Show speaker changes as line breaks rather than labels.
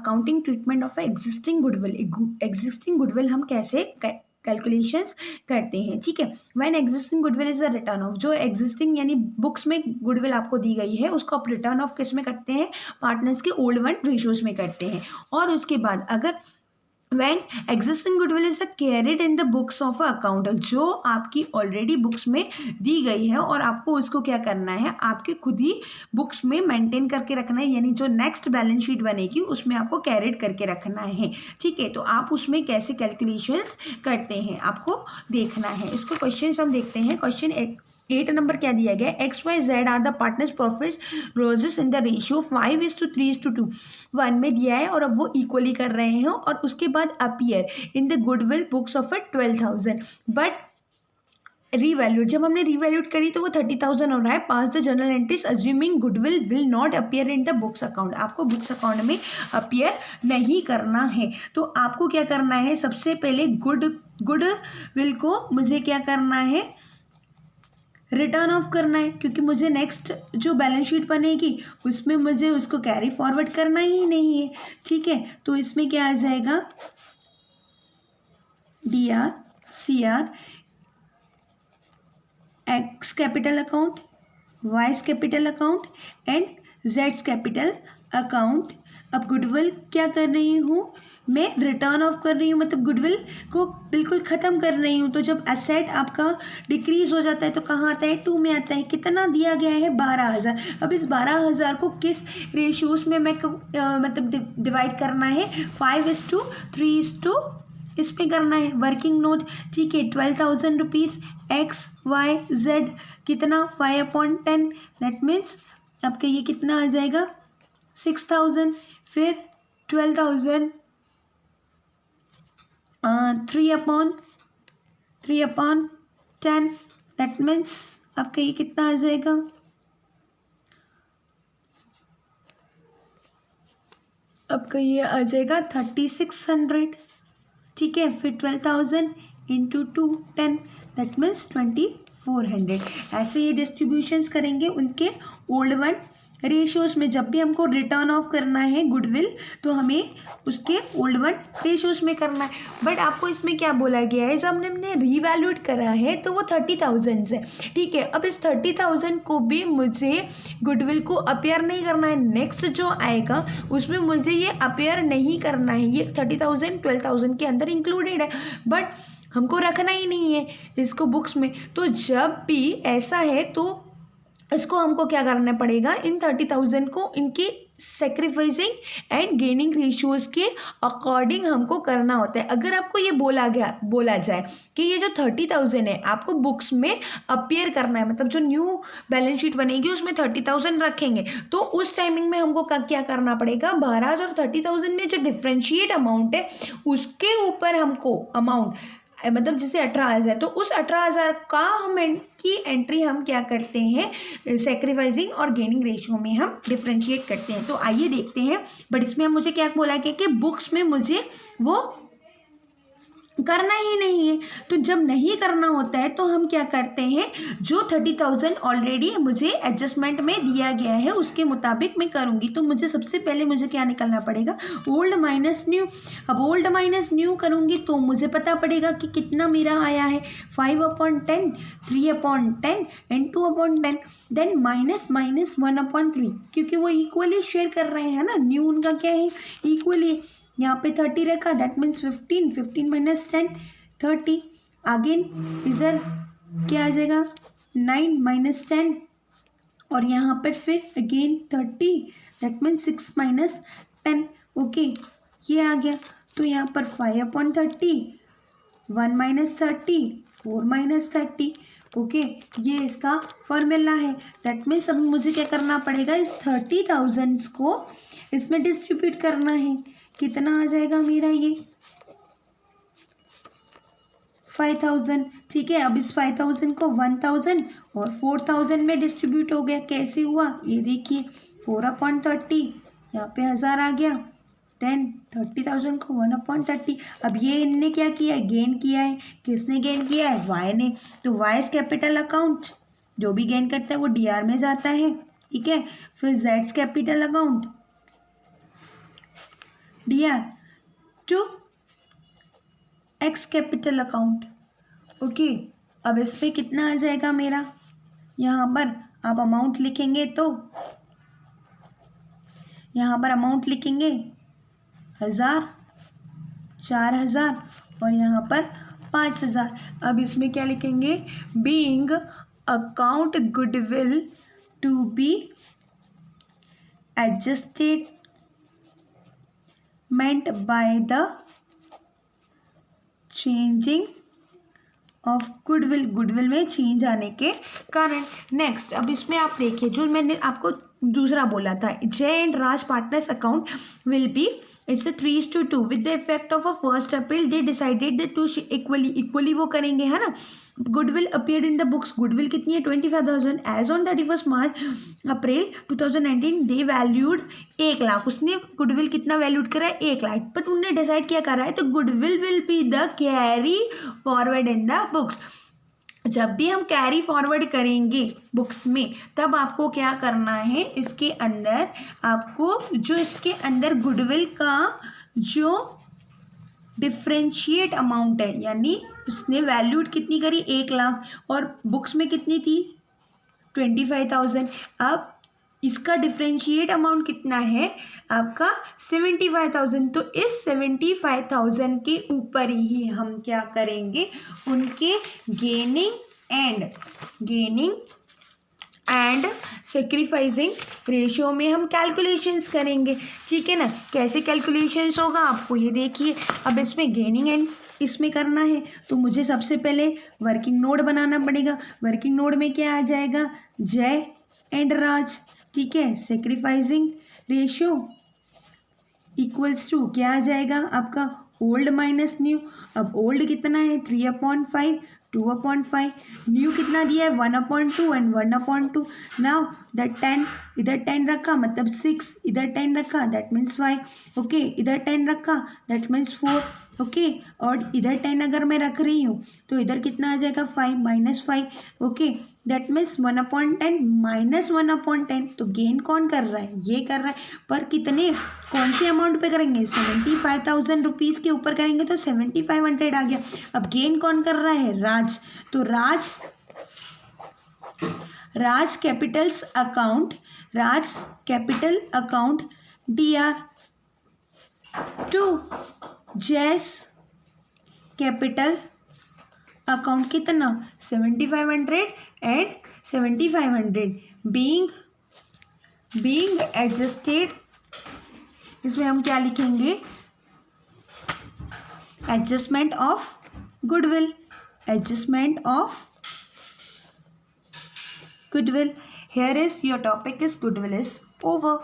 Accounting treatment of existing goodwill. Existing goodwill हम कैसे calculations करते हैं, ठीक है। When existing goodwill is a return of, जो एग्जिस्टिंग यानी बुक्स में गुडविल आपको दी गई है उसको आप रिटर्न ऑफ किस में करते हैं, पार्टनर्स के ओल्ड वन रेशियोज में करते हैं। और उसके बाद अगर when existing goodwill is carried in the books of a account, जो आपकी ऑलरेडी बुक्स में दी गई है और आपको उसको क्या करना है, आपके खुद ही बुक्स में मेंटेन करके रखना है, यानी जो नेक्स्ट बैलेंस शीट बनेगी उसमें आपको कैरिड करके रखना है, ठीक है। तो आप उसमें कैसे कैलकुलेशंस करते हैं आपको देखना है। इसको क्वेश्चन हम देखते हैं। क्वेश्चन 8 नंबर क्या दिया गया, XYZ are the partners profits losses in the ratio 5:3:2 1 में दिया है और अब वो इक्वली कर रहे हैं। और उसके बाद appear in the goodwill books of 12,000, but revalued, जब हमने रीवैल्यूड करी तो वो 30,000 हो रहा है। Pass the journal entries assuming goodwill will not appear in the books account, आपको बुक्स अकाउंट में अपीयर नहीं करना है। तो आपको क्या करना है, सबसे पहले गुडविल को मुझे क्या करना है, रिटर्न ऑफ करना है, क्योंकि मुझे नेक्स्ट जो बैलेंस शीट बनेगी उसमें मुझे उसको कैरी फॉरवर्ड करना ही नहीं है, ठीक है। तो इसमें क्या आ जाएगा, DR CR X capital account, wise capital account and Jades capital account. अब गुडविल क्या कर रही हूँ मैं, रिटर्न ऑफ कर रही हूँ, मतलब गुडविल को बिल्कुल ख़त्म कर रही हूँ। तो जब एसेट आपका डिक्रीज हो जाता है तो कहाँ आता है, 2 में आता है। कितना दिया गया है, 12,000। अब इस 12,000 को किस रेशियोज में मैं मतलब डिवाइड करना है, 5:3 इसमें करना है। वर्किंग नोट, ठीक है, 12,000 रुपीज़ XYZ कितना 5/10, दैट मीन्स आपका ये कितना आ जाएगा 6,000। फिर 12,000 3/10, दैट मीन्स आपका ये कितना आ जाएगा, आपका ये आ जाएगा 3,600, ठीक है। फिर 12,000 इंटू 2 10, दैट मीन्स 2,400। ऐसे ये डिस्ट्रीब्यूशंस करेंगे उनके ओल्ड वन रेशियोज में। जब भी हमको रिटर्न ऑफ करना है गुडविल तो हमें उसके ओल्ड वन रेशियोज में करना है। बट आपको इसमें क्या बोला गया है, जब हमने रीवैल्यूड करा है तो वो 30,000 है, ठीक है। अब इस 30,000 को भी मुझे गुडविल को अपेयर नहीं करना है, नेक्स्ट जो आएगा उसमें मुझे ये अपेयर नहीं करना है। ये 30,000 12,000 के अंदर इंक्लूडेड है, बट हमको रखना ही नहीं है इसको बुक्स में। तो जब भी ऐसा है तो इसको हमको क्या करना पड़ेगा, इन 30,000 को इनकी सेक्रीफाइसिंग एंड गेनिंग रेशियोज के अकॉर्डिंग हमको करना होता है। अगर आपको ये बोला जाए कि ये जो 30,000 है आपको बुक्स में अपीयर करना है, मतलब जो न्यू बैलेंस शीट बनेगी उसमें 30,000 रखेंगे, तो उस टाइमिंग में हमको क्या करना पड़ेगा, 12,000 और 30,000 में जो डिफ्रेंशिएट अमाउंट है उसके ऊपर हमको अमाउंट मतलब जैसे 18,000, तो उस 18,000 का हम की एंट्री हम क्या करते हैं, सेक्रीफाइसिंग और गेनिंग रेशियो में हम डिफ्रेंशिएट करते हैं। तो आइए देखते हैं। बट इसमें मुझे क्या बोला गया कि बुक्स में मुझे वो करना ही नहीं है। तो जब नहीं करना होता है तो हम क्या करते हैं, जो 30,000 ऑलरेडी मुझे एडजस्टमेंट में दिया गया है उसके मुताबिक मैं करूँगी। तो मुझे सबसे पहले मुझे क्या निकालना पड़ेगा, ओल्ड माइनस न्यू। अब ओल्ड माइनस न्यू करूँगी तो मुझे पता पड़ेगा कि कितना मेरा आया है, 5/10, 3/10 एंड 2/10, देन माइनस 1/3, क्योंकि वो इक्वली शेयर कर रहे हैं ना, न्यू उनका क्या है इक्वली। यहाँ पे 30 रखा, दैट मीन्स 15 माइनस 10 30। अगेन इधर क्या आ जाएगा 9 माइनस 10, और यहाँ पर फिर again 30, that means 6 minus 10। Okay, ये आ गया। तो यहाँ पर 5/30, 1 माइनस 30, 4 माइनस 30। ओके, ये इसका फॉर्मूला है। दैट मीन्स अब मुझे क्या करना पड़ेगा, इस 30,000 को इसमें डिस्ट्रीब्यूट करना है। कितना आ जाएगा मेरा ये 5,000, ठीक है। अब इस 5,000 को 1,000 और 4,000 में डिस्ट्रीब्यूट हो गया। कैसे हुआ ये देखिए, 4/30, यहाँ पे 1000 आ गया, 10 30,000 को 1/30। अब ये इनने क्या किया है, गेन किया है। किसने गेन किया है, वाई ने। तो वाइज कैपिटल अकाउंट जो भी गेन करता है वो DR में जाता है, ठीक है। फिर जेड्स capital account, DR to X capital account. Okay, अब इस पे कितना आ जाएगा मेरा, यहाँ पर आप अमाउंट लिखेंगे तो यहाँ पर अमाउंट लिखेंगे 1000, 4000 और यहाँ पर 5000। अब इसमें क्या लिखेंगे, being account goodwill to be adjusted meant by the changing of goodwill, goodwill में चेंज आने के कारण। नेक्स्ट, अब इसमें आप देखिए जो मैंने आपको दूसरा बोला था, Jay and Raj partners account will be its 3:2 with the effect of 1 April they decided the to equally वो करेंगे, है ना। Goodwill appeared in the books, goodwill कितनी है 25,000 as on 31 March April 2019 they valued 1,00,000। उसने गुडविल कितना वैल्यूड करा है 1,00,000, बट उन्होंने डिसाइड क्या करा है, तो goodwill will be the carry forward in the books. जब भी हम कैरी फॉरवर्ड करेंगे बुक्स में, तब आपको क्या करना है, इसके अंदर आपको जो इसके अंदर गुडविल का जो डिफ्रेंशिएट अमाउंट है, यानी उसने वैल्यूड कितनी करी 1,00,000 और बुक्स में कितनी थी 25,000। अब इसका डिफ्रेंशिएट अमाउंट कितना है आपका 75,000। तो इस 75,000 के ऊपर ही हम क्या करेंगे, उनके गेनिंग एंड सेक्रीफाइसिंग रेशियो में हम कैलकुलेशंस करेंगे, ठीक है ना। कैसे कैलकुलेशंस होगा आपको ये देखिए। अब इसमें गेनिंग एंड इसमें करना है तो मुझे सबसे पहले वर्किंग नोट बनाना पड़ेगा। वर्किंग नोट में क्या आ जाएगा, जय एंड राज, ठीक है। सेक्रीफाइसिंग रेशियो इक्वल्स टू क्या आ जाएगा आपका ओल्ड माइनस न्यू। अब ओल्ड कितना है 3/5, 2/5, न्यू कितना दिया है 1/2 एंड 1/2। नाउ दैट 10 इधर 10 रखा मतलब 6, इधर 10 रखा दैट मीन्स 5, ओके। इधर 10 रखा दैट मीन्स 4, ओके। और इधर 10 अगर मैं रख रही हूँ तो इधर कितना आ जाएगा 5 -5, ओके। That means 1/10 minus 1/10। तो गेन कौन कर रहा है, ये कर रहा है। पर कितने, कौन से अमाउंट पे करेंगे, 75,000 रुपीज़ के ऊपर करेंगे तो 7500 आ गया। अब गेन कौन कर रहा है, राज। तो राज कैपिटल अकाउंट DR टू जैस कैपिटल अकाउंट कितना 7500 एंड 7500 बीइंग एडजस्टेड। इसमें हम क्या लिखेंगे, adjustment of goodwill, here is your topic is goodwill is over.